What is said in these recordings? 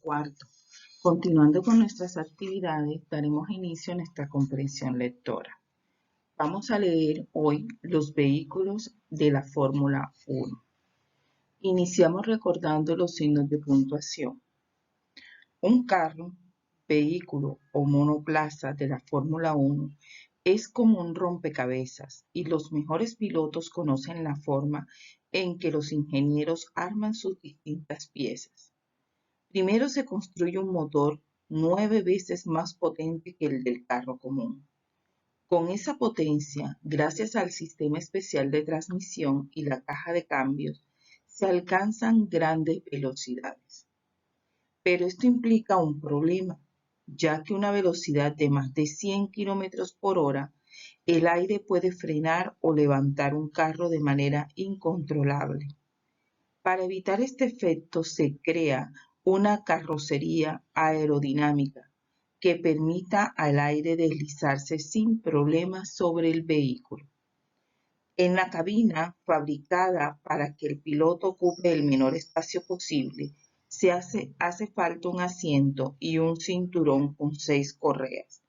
cuarto. Continuando con nuestras actividades, daremos inicio a nuestra comprensión lectora. Vamos a leer hoy los vehículos de la Fórmula 1. Iniciamos recordando los signos de puntuación. Un carro, vehículo o monoplaza de la Fórmula 1 es como un rompecabezas y los mejores pilotos conocen la forma en que los ingenieros arman sus distintas piezas. Primero se construye un motor 9 veces más potente que el del carro común. Con esa potencia, gracias al sistema especial de transmisión y la caja de cambios, se alcanzan grandes velocidades. Pero esto implica un problema, ya que a una velocidad de más de 100 km por hora, el aire puede frenar o levantar un carro de manera incontrolable. Para evitar este efecto se crea una carrocería aerodinámica que permita al aire deslizarse sin problemas sobre el vehículo. En la cabina, fabricada para que el piloto ocupe el menor espacio posible, hace falta un asiento y un cinturón con 6 correas.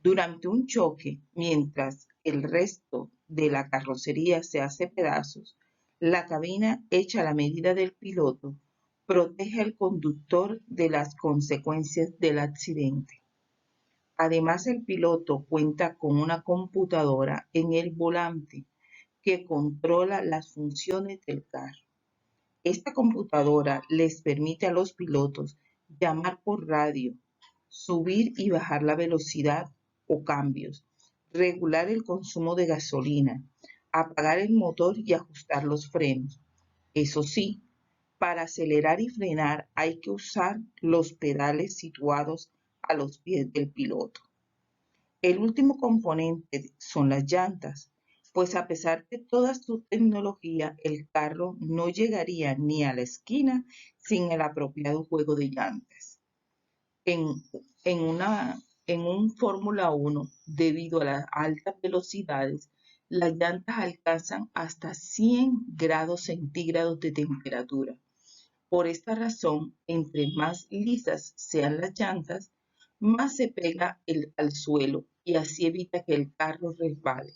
Durante un choque, mientras el resto de la carrocería se hace pedazos, la cabina hecha a la medida del piloto protege al conductor de las consecuencias del accidente. Además, el piloto cuenta con una computadora en el volante que controla las funciones del carro. Esta computadora les permite a los pilotos llamar por radio, subir y bajar la velocidad o cambios, regular el consumo de gasolina, apagar el motor y ajustar los frenos. Eso sí, para acelerar y frenar hay que usar los pedales situados a los pies del piloto. El último componente son las llantas, pues a pesar de toda su tecnología, el carro no llegaría ni a la esquina sin el apropiado juego de llantas. En un Fórmula 1, debido a las altas velocidades, las llantas alcanzan hasta 100 grados centígrados de temperatura. Por esta razón, entre más lisas sean las llantas, más se pega al suelo y así evita que el carro resbale.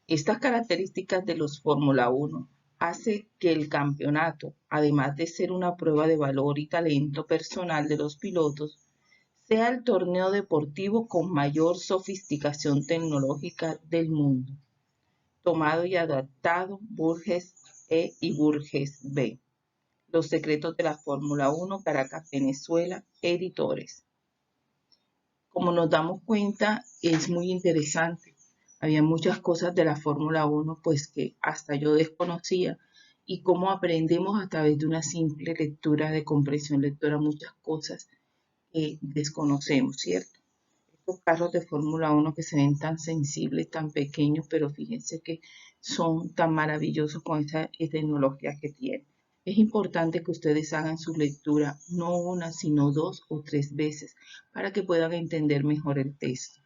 Estas características de los Fórmula 1 hace que el campeonato, además de ser una prueba de valor y talento personal de los pilotos, sea el torneo deportivo con mayor sofisticación tecnológica del mundo. Tomado y adaptado Burgess E. y Burgess B. Los secretos de la Fórmula 1, Caracas, Venezuela, editores. Como nos damos cuenta, es muy interesante. Había muchas cosas de la Fórmula 1 pues que hasta yo desconocía y cómo aprendemos a través de una simple lectura de comprensión lectora muchas cosas que desconocemos, ¿cierto? Estos carros de Fórmula 1 que se ven tan sensibles, tan pequeños, pero fíjense que son tan maravillosos con esa tecnología que tienen. Es importante que ustedes hagan su lectura no una, sino 2 o 3 veces para que puedan entender mejor el texto.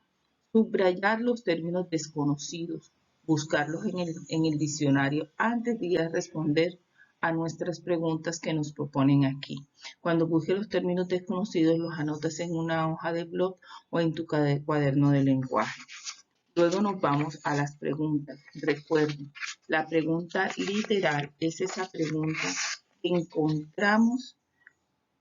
Subrayar los términos desconocidos, buscarlos en el diccionario antes de ir a responder a nuestras preguntas que nos proponen aquí. Cuando busques los términos desconocidos, los anotas en una hoja de blog o en tu cuaderno de lenguaje. Luego nos vamos a las preguntas. Recuerden, la pregunta literal es esa pregunta que encontramos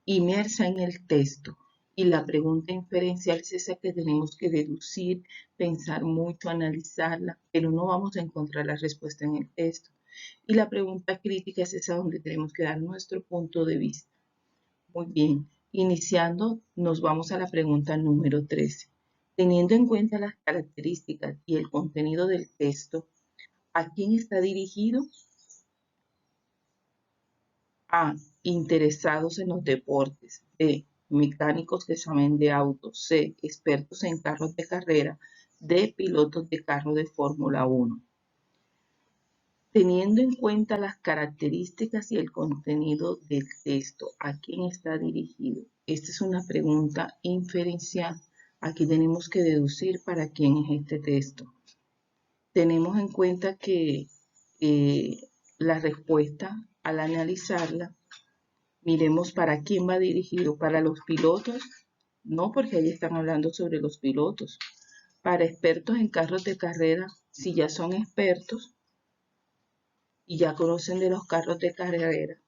inmersa en el texto. Y la pregunta inferencial es esa que tenemos que deducir, pensar mucho, analizarla, pero no vamos a encontrar la respuesta en el texto. Y la pregunta crítica es esa donde tenemos que dar nuestro punto de vista. Muy bien, iniciando, nos vamos a la pregunta número 13. Teniendo en cuenta las características y el contenido del texto, ¿a quién está dirigido? A. Interesados en los deportes. B. Mecánicos que saben de autos. C. Expertos en carros de carrera. D. Pilotos de carros de Fórmula 1. Teniendo en cuenta las características y el contenido del texto, ¿a quién está dirigido? Esta es una pregunta inferencial. Aquí tenemos que deducir para quién es este texto. Tenemos en cuenta que la respuesta, al analizarla, Miremos para quién va dirigido, para los pilotos, no, porque ahí están hablando sobre los pilotos. Para expertos en carros de carrera, si ya son expertos y ya conocen de los carros de carrera.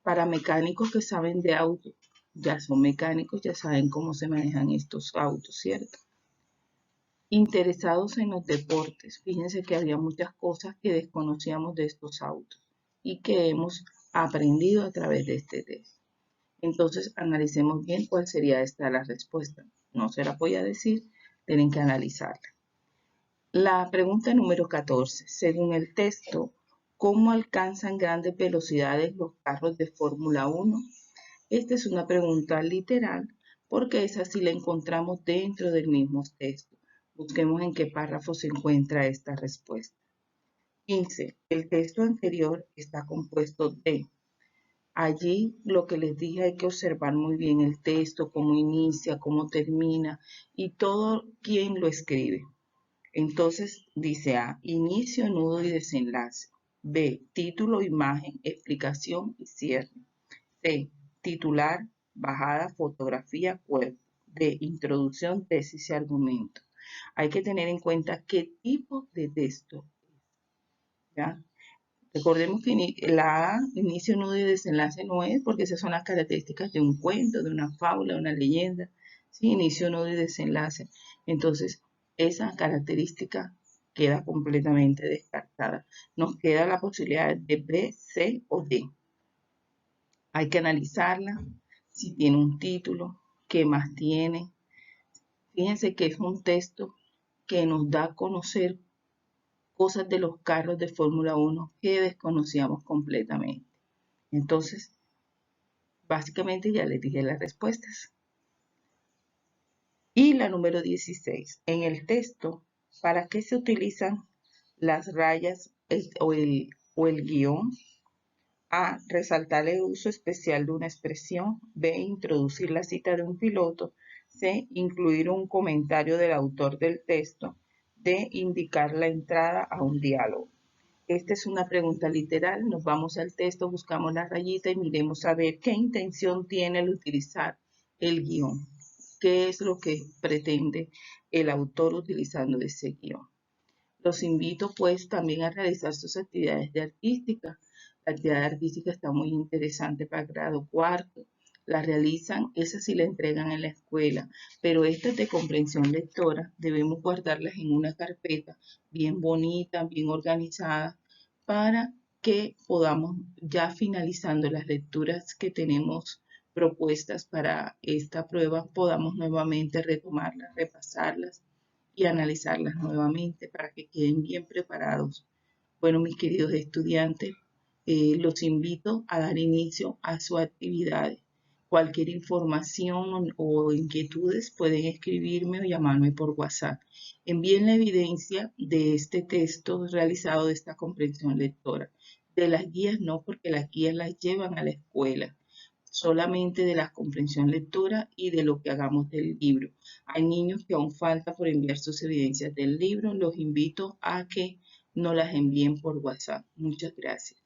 Para mecánicos que saben de auto, ya son mecánicos, ya saben cómo se manejan estos autos, ¿cierto? Interesados en los deportes, fíjense que había muchas cosas que desconocíamos de estos autos y que hemos aprendido a través de este test. Entonces, analicemos bien cuál sería esta la respuesta. No se la voy a decir, tienen que analizarla. La pregunta número 14. Según el texto, ¿cómo alcanzan grandes velocidades los carros de Fórmula 1? Esta es una pregunta literal porque esa sí la encontramos dentro del mismo texto. Busquemos en qué párrafo se encuentra esta respuesta. 15. El texto anterior está compuesto de. Allí lo que les dije, hay que observar muy bien el texto, cómo inicia, cómo termina y todo quien lo escribe. Entonces dice A, inicio, nudo y desenlace. B, título, imagen, explicación y cierre. C, titular, bajada, fotografía, cuerpo. D, introducción, tesis y argumento. Hay que tener en cuenta qué tipo de texto es, ¿ya? Recordemos que la A, inicio, nudo y desenlace no es porque esas son las características de un cuento, de una fábula, de una leyenda. Sí, inicio, nudo y desenlace. Entonces, esa característica queda completamente descartada. Nos queda la posibilidad de B, C o D. Hay que analizarla, si tiene un título, qué más tiene. Fíjense que es un texto que nos da a conocer cosas de los carros de Fórmula 1 que desconocíamos completamente. Entonces, básicamente ya les dije las respuestas. Y la número 16. En el texto, ¿para qué se utilizan las rayas o el guión? A. Resaltar el uso especial de una expresión. B. Introducir la cita de un piloto. C. Incluir un comentario del autor del texto. D. Indicar la entrada a un diálogo. Esta es una pregunta literal. Nos vamos al texto, buscamos la rayita y miremos a ver qué intención tiene el utilizar el guión. ¿Qué es lo que pretende el autor utilizando ese guión? Los invito pues también a realizar sus actividades de artística. La actividad artística está muy interesante para grado cuarto. La realizan, esas sí la entregan en la escuela, pero estas de comprensión lectora debemos guardarlas en una carpeta bien bonita, bien organizada, para que podamos, ya finalizando las lecturas que tenemos propuestas para esta prueba, podamos nuevamente retomarlas, repasarlas y analizarlas nuevamente para que queden bien preparados. Bueno, mis queridos estudiantes, los invito a dar inicio a sus actividades. Cualquier información o inquietudes pueden escribirme o llamarme por WhatsApp. Envíen la evidencia de este texto realizado, de esta comprensión lectora. De las guías no, porque las guías las llevan a la escuela, solamente de la comprensión lectora y de lo que hagamos del libro. Hay niños que aún falta por enviar sus evidencias del libro. Los invito a que nos las envíen por WhatsApp. Muchas gracias.